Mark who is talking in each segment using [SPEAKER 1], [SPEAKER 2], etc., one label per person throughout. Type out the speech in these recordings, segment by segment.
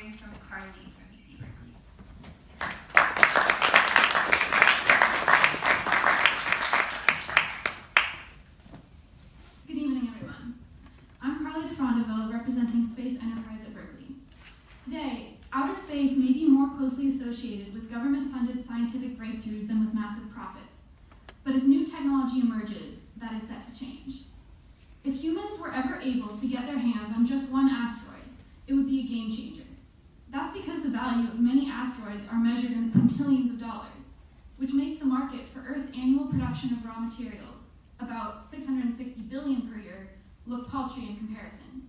[SPEAKER 1] hear from Carly from UC Berkeley.
[SPEAKER 2] Good evening, everyone. I'm Carly DeFrondeville, representing Space Enterprise at Berkeley. Today, outer space may be more closely associated with government-funded scientific breakthroughs than with massive profits. But as new technology emerges, that is set to change. If humans were ever able to get their hands on just one asteroid, it would be a game changer. That's because the value of many asteroids are measured in the quintillions of dollars, which makes the market for Earth's annual production of raw materials, about $660 billion per year, look paltry in comparison.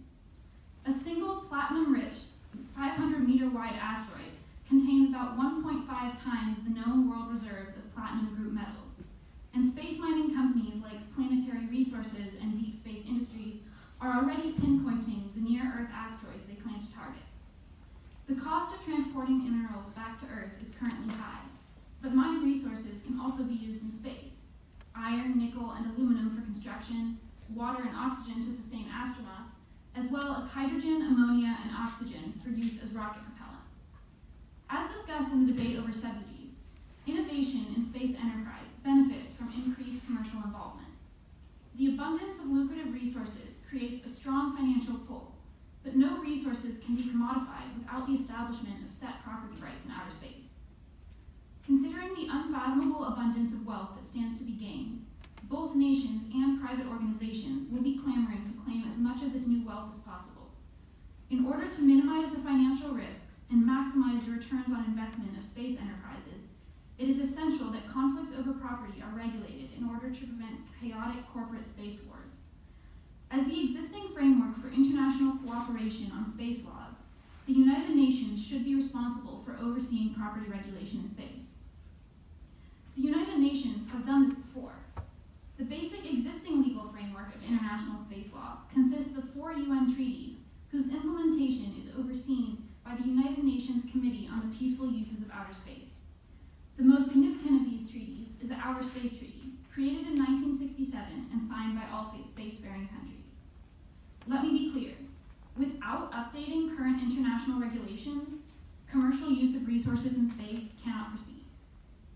[SPEAKER 2] A single platinum-rich, 500-meter-wide asteroid contains about 1.5 times the known world reserves of platinum group metals, and space mining companies like Planetary Resources and Deep Space Industries are already pinpointing the near-Earth asteroids they plan to target. The cost of transporting minerals back to Earth is currently high, but mined resources can also be used in space. Iron, nickel, and aluminum for construction, water and oxygen to sustain astronauts, as well as hydrogen, ammonia, and oxygen for use as rocket propellant. As discussed in the debate over subsidies, innovation in space enterprise benefits from increased commercial involvement. The abundance of lucrative resources creates a strong financial pull, but no resources can be commodified without the establishment of set property rights in outer space. Considering the unfathomable abundance of wealth that stands to be gained, both nations and private organizations will be clamoring to claim as much of this new wealth as possible. In order to minimize the financial risks and maximize the returns on investment of space enterprises, it is essential that conflicts over property are regulated in order to prevent chaotic corporate space wars. As the existing framework for international cooperation on space laws, the United Nations should be responsible for overseeing property regulation in space. The United Nations has done this before. The basic existing legal framework of international space law consists of 4 UN treaties whose implementation is overseen by the United Nations Committee on the Peaceful Uses of Outer Space. The most significant of these treaties is the Outer Space Treaty, created in 1967 and signed by all spacefaring countries. Let me be clear, without updating current international regulations, commercial use of resources in space cannot proceed.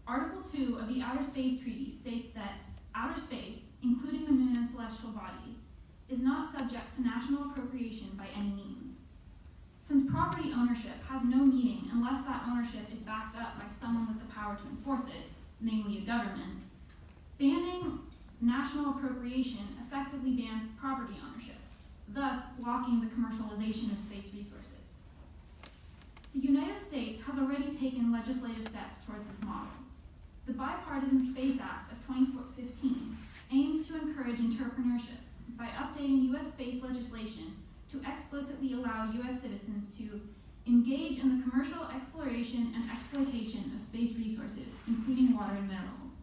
[SPEAKER 2] Article 2 of the Outer Space Treaty states that outer space, including the moon and celestial bodies, is not subject to national appropriation by any means. Since property ownership has no meaning unless that ownership is backed up by someone with the power to enforce it, namely a government, banning national appropriation effectively bans property ownership, thus blocking the commercialization of space resources. The United States has already taken legislative steps towards this model. The Bipartisan Space Act of 2015 aims to encourage entrepreneurship by updating U.S. space legislation to explicitly allow U.S. citizens to engage in the commercial exploration and exploitation of space resources, including water and minerals.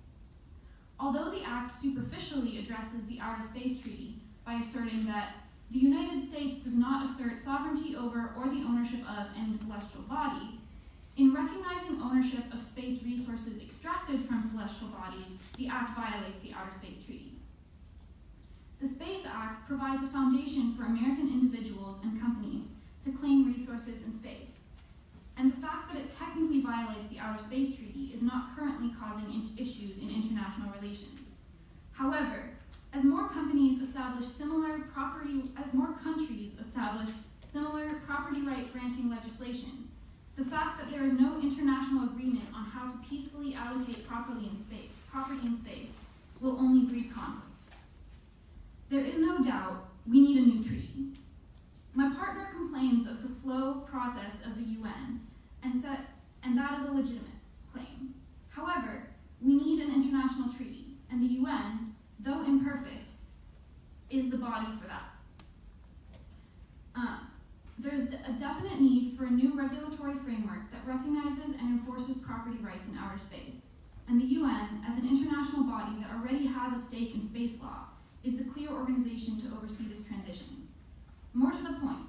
[SPEAKER 2] Although the act superficially addresses the Outer Space Treaty by asserting that the United States does not assert sovereignty over or the ownership of any celestial body, in recognizing ownership of space resources extracted from celestial bodies, the act violates the Outer Space Treaty. The Space Act provides a foundation for American individuals and companies to claim resources in space, and the fact that it technically violates the Outer Space Treaty is not currently causing issues in international relations. However, as more countries establish similar property right granting legislation, the fact that there is no international agreement on how to peacefully allocate property in space will only breed conflict. There is no doubt we need a new treaty. My partner complains of the slow process of the UN, and that is a legitimate claim. However, we need an international treaty, and the UN, though imperfect, is the body for that. There's a definite need for a new regulatory framework that recognizes and enforces property rights in outer space, and the UN, as an international body that already has a stake in space law, is the clear organization to oversee this transition. More to the point,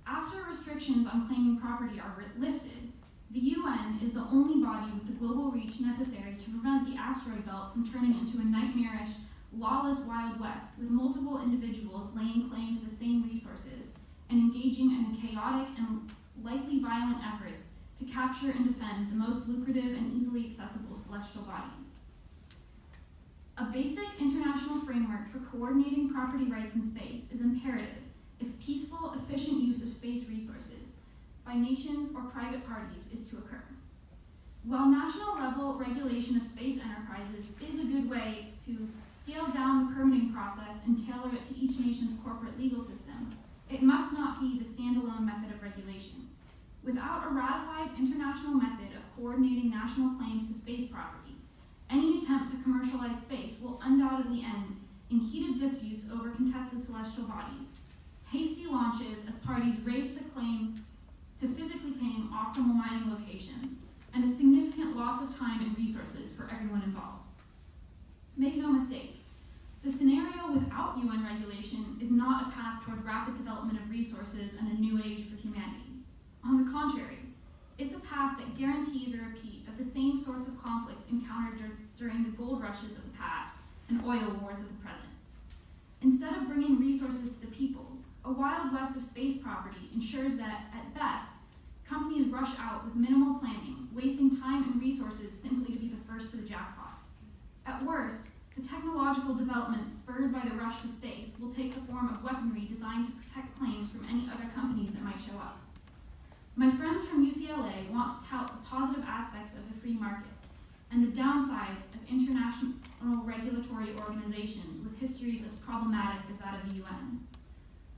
[SPEAKER 2] after restrictions on claiming property are lifted, the UN is the only body with the global reach necessary to prevent the asteroid belt from turning into a nightmarish, lawless Wild West with multiple individuals laying claim to the same resources and engaging in a chaotic and likely violent efforts to capture and defend the most lucrative and easily accessible celestial bodies. A basic international framework for coordinating property rights in space is imperative if peaceful, efficient use of space resources by nations or private parties is to occur. While national level regulation of space enterprises is a good way to scale down the permitting process and tailor it to each nation's corporate legal system, it must not be the standalone method of regulation. Without a ratified international method of coordinating national claims to space property, any attempt to commercialize space will undoubtedly end in heated disputes over contested celestial bodies, hasty launches as parties race to physically claim optimal mining locations, and a significant loss of time and resources for everyone involved. Make no mistake, the scenario without UN regulation is not a path toward rapid development of resources and a new age for humanity. On the contrary, it's a path that guarantees a repeat of the same sorts of conflicts encountered during the gold rushes of the past and oil wars of the present. Instead of bringing resources to the people, a wild west of space property ensures that, at best, companies rush out with minimal planning, wasting time and resources simply to be the first to the jackpot. At worst, the technological development spurred by the rush to space will take the form of weaponry designed to protect claims from any other companies that might show up. My friends from UCLA want to tout the positive aspects of the free market and the downsides of international regulatory organizations with histories as problematic as that of the UN.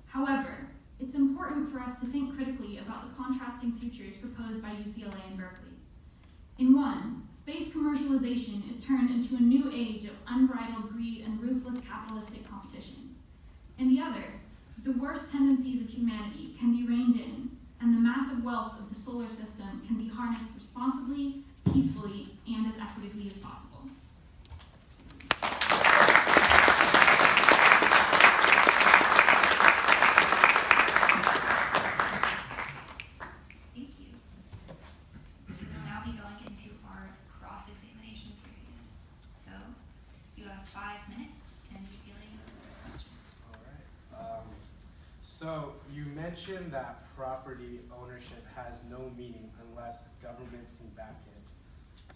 [SPEAKER 2] However, it's important for us to think critically about the contrasting futures proposed by UCLA and Berkeley. In one, space commercialization is turned into a new age of unbridled greed and ruthless capitalistic competition. In the other, the worst tendencies of humanity can be reined in, and the massive wealth of the solar system can be harnessed responsibly, peacefully, and as equitably as possible.
[SPEAKER 1] Thank you. We will now be going into our cross-examination period. So you have 5 minutes, and UCLA has the first question.
[SPEAKER 3] All right. So you mentioned that property ownership has no meaning unless governments can back it.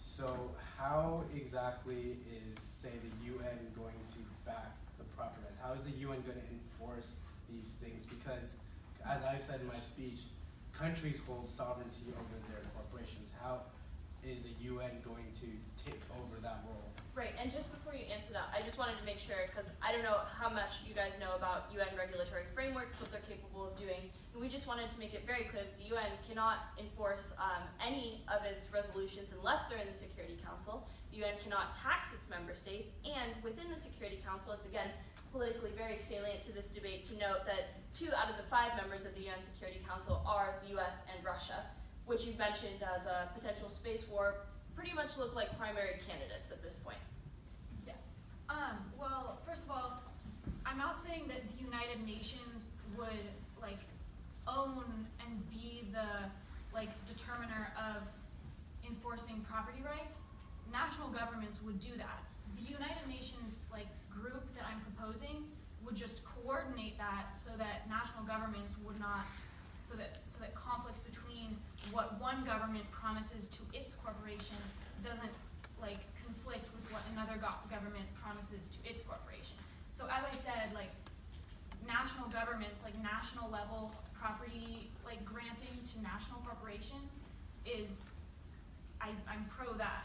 [SPEAKER 3] So how exactly is, say, the UN going to back the property rights? How is the UN going to enforce these things? Because, as I said in my speech, countries hold sovereignty over their corporations. How is the UN going to take over that role?
[SPEAKER 4] Right, and just before you answer that, I just wanted to make sure, because I don't know how much you guys know about UN regulatory frameworks, what they're capable of doing, and we just wanted to make it very clear that the UN cannot enforce any of its resolutions unless they're in the Security Council. The UN cannot tax its member states, and within the Security Council, it's again politically very salient to this debate to note that 2 out of the 5 members of the UN Security Council are the US and Russia, which you've mentioned as a potential space war, pretty much look like primary candidates at this point.
[SPEAKER 2] Yeah. Well, first of all, I'm not saying that the United Nations would own and be the determiner of enforcing property rights. National governments would do that. The United Nations group that I'm proposing would just coordinate that so that national governments would not, so that conflicts between what one government promises to its corporation doesn't conflict with what another government promises to its corporation. So as I said, national governments, national level property granting to national corporations is, I'm pro that,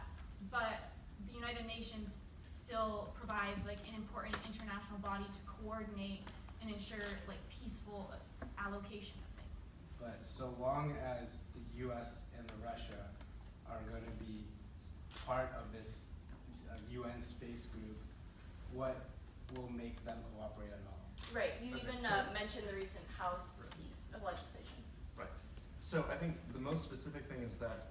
[SPEAKER 2] but the United Nations still provides an important international body to coordinate and ensure peaceful allocation of things.
[SPEAKER 3] But so long as the US and the Russia are going to be part of this UN space group, what will make them cooperate at all?
[SPEAKER 4] Right, you
[SPEAKER 5] Okay,
[SPEAKER 4] even
[SPEAKER 5] so-
[SPEAKER 4] mentioned the recent House piece of legislation.
[SPEAKER 5] Right. So I think the most specific thing is that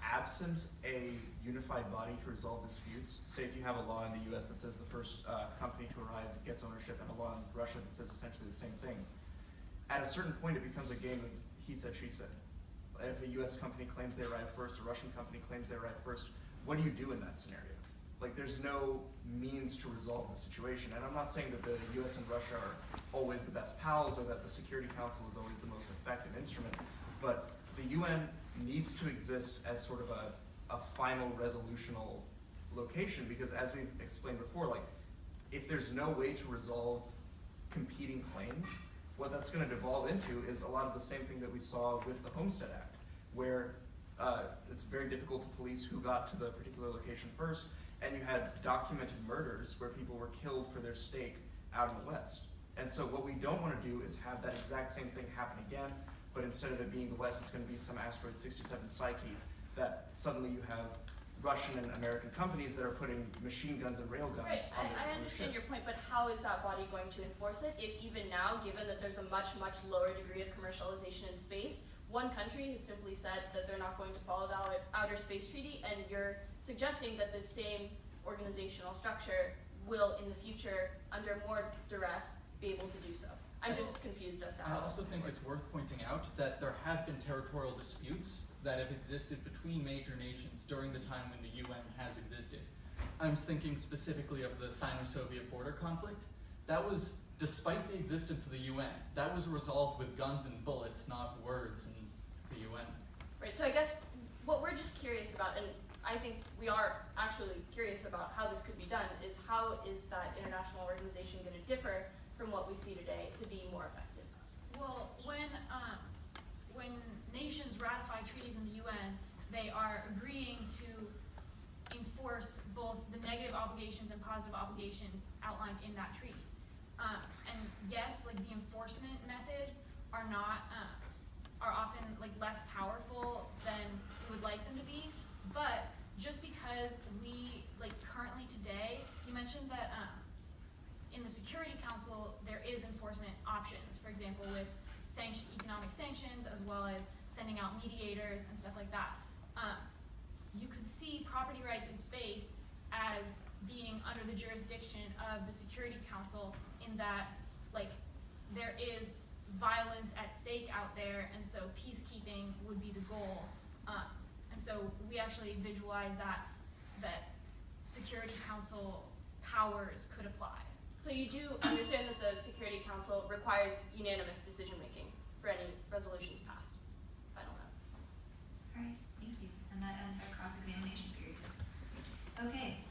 [SPEAKER 5] absent a unified body to resolve disputes, say if you have a law in the US that says the first company to arrive gets ownership and a law in Russia that says essentially the same thing, at a certain point it becomes a game of he said, she said. If a US company claims they arrived first, a Russian company claims they arrived first, what do you do in that scenario? There's no means to resolve the situation. And I'm not saying that the US and Russia are always the best pals or that the Security Council is always the most effective instrument, but the UN needs to exist as sort of a final resolutional location, because as we've explained before, like, if there's no way to resolve competing claims, what that's going to devolve into is a lot of the same thing that we saw with the Homestead Act, where it's very difficult to police who got to the particular location first, and you had documented murders where people were killed for their stake out in the West. And so what we don't want to do is have that exact same thing happen again, but instead of it being the West, it's going to be some asteroid 67 Psyche, that suddenly you have Russian and American companies that are putting machine guns and railguns
[SPEAKER 4] Right,
[SPEAKER 5] on
[SPEAKER 4] I
[SPEAKER 5] their
[SPEAKER 4] understand your
[SPEAKER 5] ships.
[SPEAKER 4] point, but how is that body going to enforce it if even now, given that there's a much, much lower degree of commercialization in space, one country has simply said that they're not going to follow the Outer Space Treaty, and you're suggesting that the same organizational structure will, in the future, under more duress, be able to do so. I'm just confused as to
[SPEAKER 6] I
[SPEAKER 4] how.
[SPEAKER 6] also think it's worth pointing out that there have been territorial disputes that have existed between major nations during the time when the UN has existed. I'm thinking specifically of the Sino-Soviet border conflict. That was, despite the existence of the UN, that was resolved with guns and bullets, not words in the UN.
[SPEAKER 4] Right, so I guess what we're just curious about, and I think we are actually curious about how this could be done, is how is that international organization going to differ from what we see today to be more effective?
[SPEAKER 2] Well, when nations ratify treaties in the UN, they are agreeing to enforce both the negative obligations and positive obligations outlined in that treaty. And yes, like the enforcement methods are not are often like less powerful than we would like them to be, but just because we like currently today, you mentioned that in the Security Council there is enforcement options, for example with economic sanctions, as well as sending out mediators and stuff like that. You could see property rights in space as being under the jurisdiction of the Security Council, in that like there is violence at stake out there, and so peacekeeping would be the goal. And so we actually visualize that Security Council powers could apply.
[SPEAKER 4] So you do understand that the Security Council requires unanimous decision-making for any resolutions passed? Final note.
[SPEAKER 1] All right, thank you. And that ends our cross-examination period. Okay,